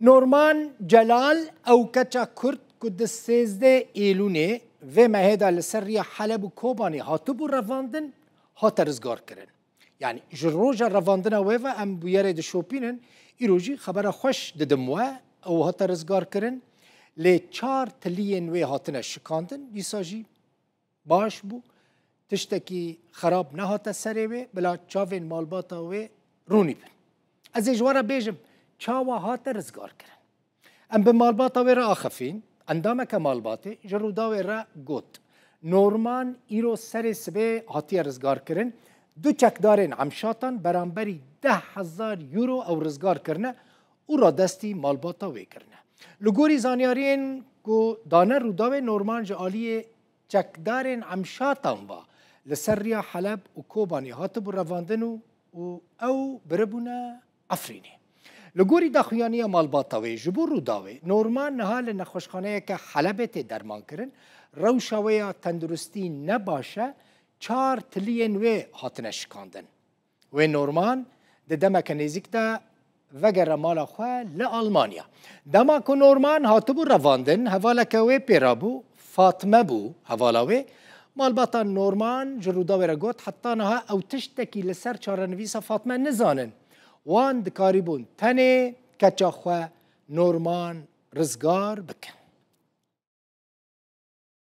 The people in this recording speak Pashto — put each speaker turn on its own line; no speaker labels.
نورمان جلال او کچا کرد کد 13 ایلونه و مهدا لسری حلب و کوبانی هاتو بو رواندن هات رزگار کرن یعنی جروجا رواندن و ام بیاره د شوپینن ایروجی خبر خوش ددموا او هات رزگار کرن لی 4 تلیین و هاتنه شکاندن دیساجی باش بو تشتکی خراب نه هات سری و بلا چاوین مالباتا و رونی بن از اجوارا بیجم چاوا هات رزگار کرن ام به مالباتا و را آخفین اندامه که مالباته جرودا و را گوت نورمان ایرو سر سبه هاتی رزگار کرن دو چکدارین عمشاتان برانبری 10,000 یورو او رزگار کرنه او را دستی مالباتا وی کرنه لگوری زانیارین که دانه رودا و نورمان جالی چکدارین عمشاتان با لسریا حلب و کوبانی هاتو بو رواندنو او بربونه افرینه لگوری داخویانی مالباتاوی جبور روداوی نورمان نهال نخوشخانه که حلبت درمان کرن روشاوی تندرستی نباشه 4 تلیین و هاتنه شکاندن و نورمان ده دمک نزیک ده وگر مالا خواه لآلمانیا دما که نورمان هاتو بو رواندن حوالکه و پیرابو فاطمه بو حوالاوی مالباتا نورمان جروداوی را گوت حتی نها او تشتکی لسر چارنویسا فاطمه نزانن وان دکاری بون تنه کچا خواه نورمان رزگار بکن